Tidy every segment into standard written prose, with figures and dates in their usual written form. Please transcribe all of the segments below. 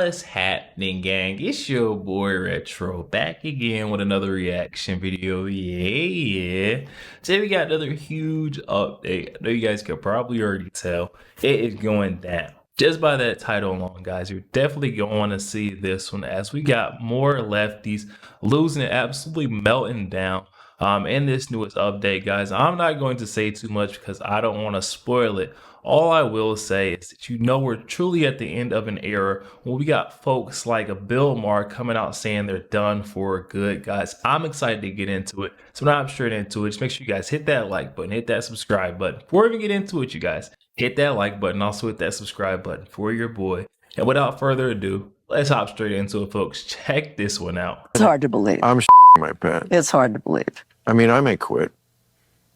What's happening, gang? It's your boy Retro back again with another reaction video. Yeah. Today we got another huge update. I know you guys can probably already tell it is going down. Just by that title alone, guys, you're definitely going to want to see this one as we got more lefties losing it, absolutely melting down. In this newest update, guys, I'm not going to say too much because I don't want to spoil it. All I will say is that we're truly at the end of an era where we got folks like a Bill Maher coming out saying they're done for good, guys. I'm excited to get into it. So now I'm straight into it. Just make sure you guys hit that like button, hit that subscribe button. Before we even get into it, you guys, hit that like button, also hit that subscribe button for your boy. And without further ado, let's hop straight into it, folks. Check this one out. It's hard to believe. I'm my pants. It's hard to believe. I mean, I may quit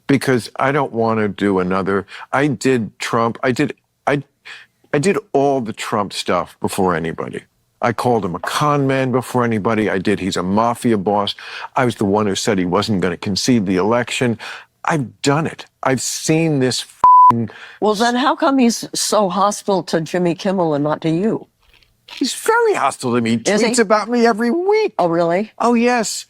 because I don't want to do another. I did Trump. I did all the Trump stuff before anybody. I called him a con man before anybody. He's a mafia boss. I was the one who said he wasn't going to concede the election. I've done it. I've seen this. Well, then how come he's so hostile to Jimmy Kimmel and not to you? He's very hostile to me. He Is he? tweets about me every week. Oh, really? Oh, yes.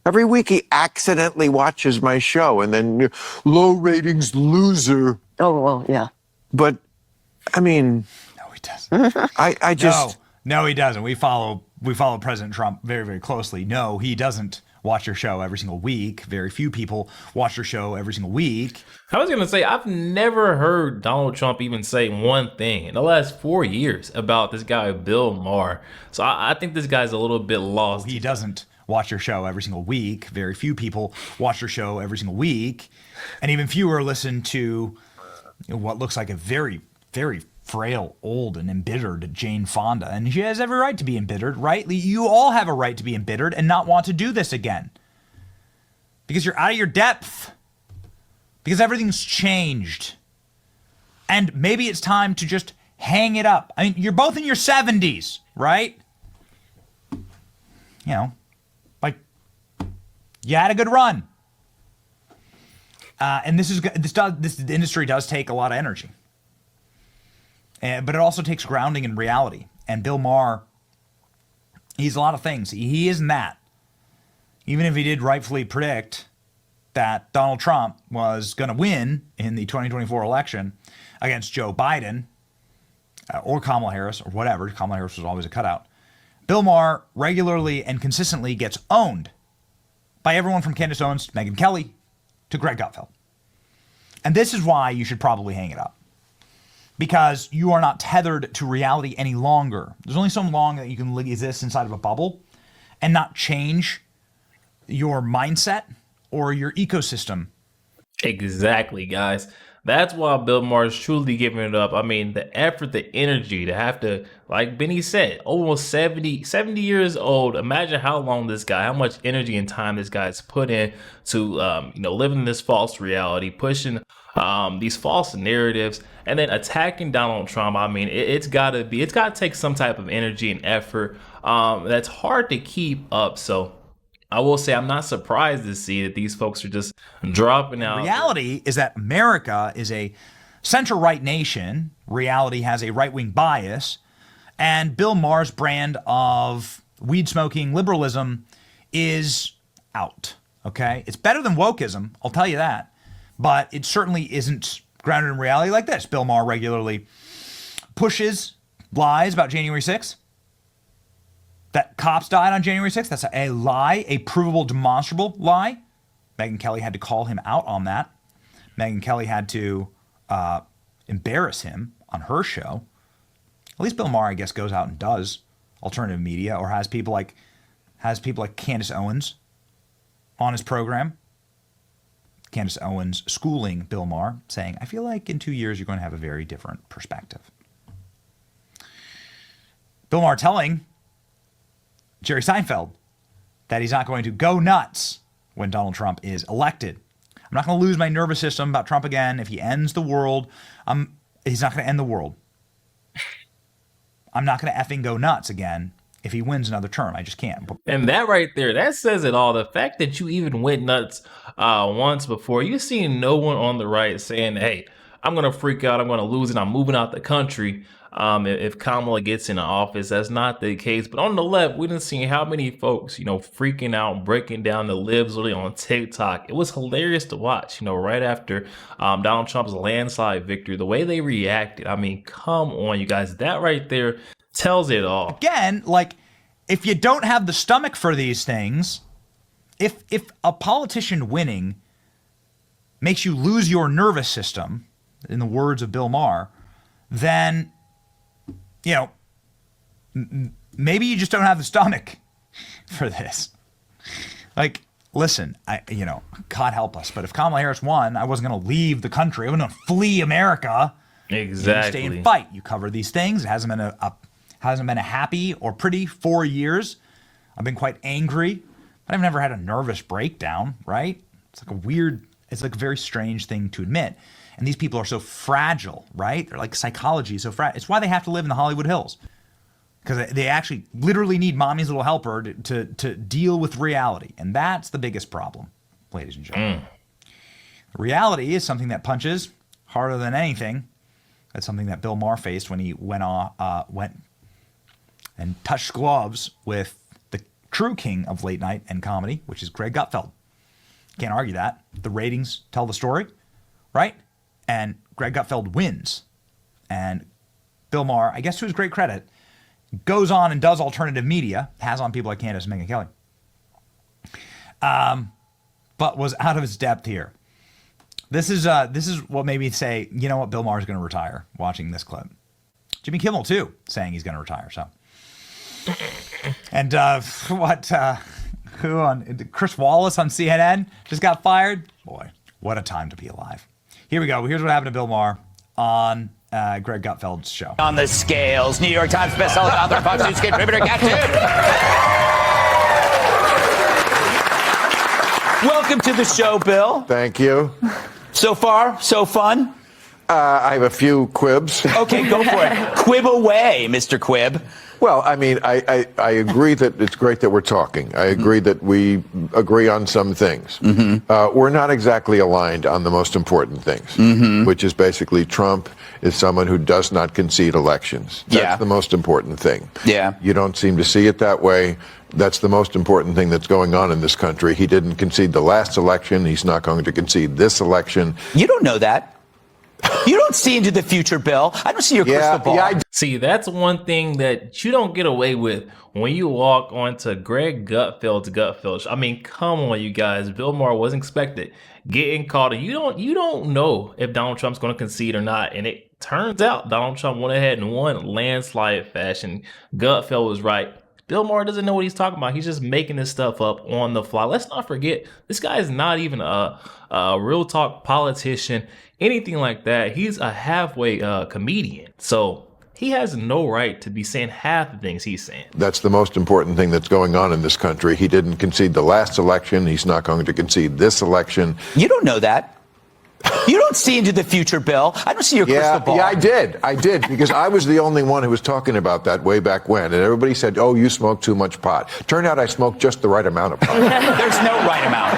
Every week he accidentally watches my show and then low ratings loser. Oh, well, yeah. But, I mean... No, he doesn't. I just... No, he doesn't. We follow President Trump very, very closely. No, he doesn't watch your show every single week. Very few people watch your show every single week. I was going to say, I've never heard Donald Trump even say one thing in the last 4 years about this guy, Bill Maher. So I think this guy's a little bit lost. He doesn't watch your show every single week. Very few people watch your show every single week. And even fewer listen to what looks like a very, very frail, old, and embittered Jane Fonda. And she has every right to be embittered, right? You all have a right to be embittered and not want to do this again. Because you're out of your depth. Because everything's changed. And maybe it's time to just hang it up. I mean, you're both in your 70s, right? You know, like, you had a good run. And this industry does take a lot of energy. But it also takes grounding in reality. And Bill Maher, he's a lot of things. He isn't that. Even if he did rightfully predict that Donald Trump was going to win in the 2024 election against Joe Biden or Kamala Harris or whatever. Kamala Harris was always a cutout. Bill Maher regularly and consistently gets owned by everyone from canada-u.s to Megyn Kelly to Greg Gutfeld. And this is why you should probably hang it up. Because you are not tethered to reality any longer. There's only so long that you can exist inside of a bubble and not change your mindset or your ecosystem. Exactly, guys. That's why Bill Maher is truly giving it up. I mean, the effort, the energy to have to, like Benny said, almost 70 years old. Imagine how long this guy, how much energy and time this guy's put in to, living in this false reality, pushing these false narratives, and then attacking Donald Trump. I mean, it's got to take some type of energy and effort that's hard to keep up. So I will say I'm not surprised to see that these folks are just dropping out. Reality is that America is a center-right nation. Reality has a right-wing bias. And Bill Maher's brand of weed-smoking liberalism is out, okay? It's better than wokeism, I'll tell you that. But it certainly isn't grounded in reality like this. Bill Maher regularly pushes lies about January 6th. That cops died on January 6th. That's a lie, a provable, demonstrable lie. Megyn Kelly had to call him out on that. Megyn Kelly had to embarrass him on her show. At least Bill Maher, I guess, goes out and does alternative media or has people like Candace Owens on his program. Candace Owens schooling Bill Maher, saying, I feel like in 2 years you're going to have a very different perspective. Bill Maher telling Jerry Seinfeld that he's not going to go nuts when Donald Trump is elected. I'm not going to lose my nervous system about Trump again. If he ends the world, he's not going to end the world. I'm not going to effing go nuts again if he wins another term. I just can't. And that right there, that says it all. The fact that you even went nuts once before, you seen no one on the right saying, hey, I'm going to freak out, I'm going to lose it, I'm moving out the country. if Kamala gets in the office. That's not the case. But on the left, we done seen how many folks, freaking out, breaking down the libs really on TikTok. It was hilarious to watch, right after Donald Trump's landslide victory, the way they reacted. I mean, come on, you guys. That right there tells it all. Again, like, if you don't have the stomach for these things, if a politician winning makes you lose your nervous system, in the words of Bill Maher, then, maybe you just don't have the stomach for this. Like, listen, God help us, but if Kamala Harris won, I wasn't going to leave the country. I wasn't going to flee America. Exactly. You stay and fight. You cover these things. It hasn't been a happy or pretty 4 years. I've been quite angry, but I've never had a nervous breakdown, right? It's like a very strange thing to admit. And these people are so fragile, right? They're like psychology is so fragile. It's why they have to live in the Hollywood Hills. Because they actually literally need mommy's little helper to deal with reality. And that's the biggest problem, ladies and gentlemen. Reality is something that punches harder than anything. That's something that Bill Maher faced when he went and touched gloves with the true king of late night and comedy, which is Greg Gutfeld. Can't argue that. The ratings tell the story, right? And Greg Gutfeld wins. And Bill Maher, I guess to his great credit, goes on and does alternative media, has on people like Candace and Megyn Kelly, but was out of his depth here. This is what made me say, you know what, Bill Maher's going to retire, watching this clip. Jimmy Kimmel, too, saying he's going to retire. So, and Chris Wallace on CNN just got fired. Boy, what a time to be alive. Here we go. Here's what happened to Bill Maher on Greg Gutfeld's show. On the scales, New York Times bestselling author, Fox News contributor, Captain. Welcome to the show, Bill. Thank you. So far, so fun? I have a few quibs. Okay, go for it. Quib away, Mr. Quib. Well, I mean, I agree that it's great that we're talking. I agree that we agree on some things. We're not exactly aligned on the most important things, which is basically Trump is someone who does not concede elections. That's the most important thing. Yeah. You don't seem to see it that way. That's the most important thing that's going on in this country. He didn't concede the last election. He's not going to concede this election. You don't know that. You don't see into the future, Bill. I don't see your crystal ball. Yeah, See, that's one thing that you don't get away with when you walk onto Greg Gutfeld's Gutfeld. I mean, come on, you guys. Bill Maher wasn't expected getting caught. And you don't know if Donald Trump's going to concede or not. And it turns out Donald Trump went ahead and won landslide fashion. Gutfeld was right. Bill Maher doesn't know what he's talking about. He's just making this stuff up on the fly. Let's not forget, this guy is not even a real talk politician, anything like that. He's a halfway comedian. So he has no right to be saying half the things he's saying. That's the most important thing that's going on in this country. He didn't concede the last election. He's not going to concede this election. You don't know that. You don't see into the future, Bill. I don't see your crystal ball. Yeah, I did, because I was the only one who was talking about that way back when. And everybody said, oh, you smoke too much pot. Turned out I smoked just the right amount of pot. There's no right amount.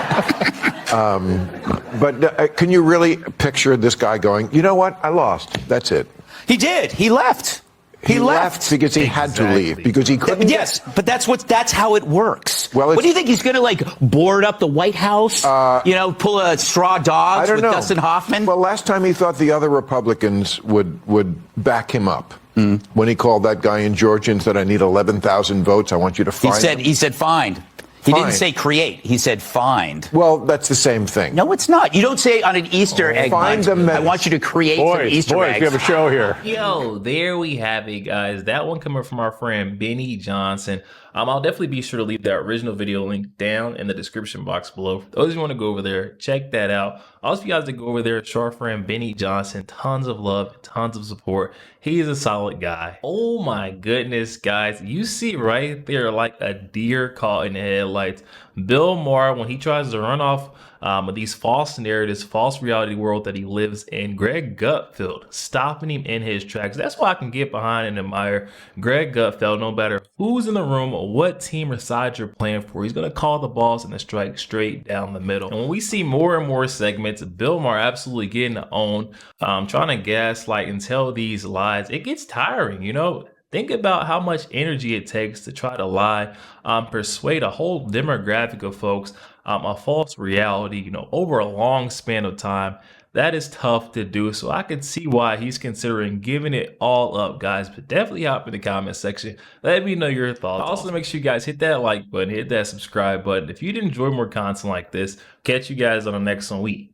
But can you really picture this guy going, you know what? I lost. That's it. He did. He left. He left because he had to leave, because he couldn't. Yes, but that's how it works. Well, what do you think he's going to board up the White House? Pull a straw dogs with Dustin Hoffman? Well, last time he thought the other Republicans would back him up when he called that guy in Georgia and said, "I need 11,000 votes. I want you to find." He said find. He didn't say create. He said find. Well, that's the same thing. No, it's not. You don't say on an Easter egg hunt, I want you to create some Easter eggs. We have a show here. Yo, there we have it, guys. That one coming from our friend Benny Johnson. I'll definitely be sure to leave that original video link down in the description box below. For those who want to go over there, check that out. Also, if you guys to go over there, show our friend Benny Johnson tons of love, tons of support. He is a solid guy. Oh my goodness, guys. You see right there like a deer caught in the headlights. Bill Maher, when he tries to run off these false narratives, false reality world that he lives in, Greg Gutfeld stopping him in his tracks. That's why I can get behind and admire Greg Gutfeld. No matter who's in the room or what team or side you're playing for, he's going to call the balls and the strike straight down the middle. And when we see more and more segments, Bill Maher absolutely getting owned, trying to gaslight and tell these lies, it gets tiring, you know? Think about how much energy it takes to try to lie, persuade a whole demographic of folks a false reality, you know, over a long span of time. That is tough to do. So I can see why he's considering giving it all up, guys. But definitely hop in the comment section. Let me know your thoughts. Also, make sure you guys hit that like button, hit that subscribe button. If you did enjoy more content like this, catch you guys on the next one.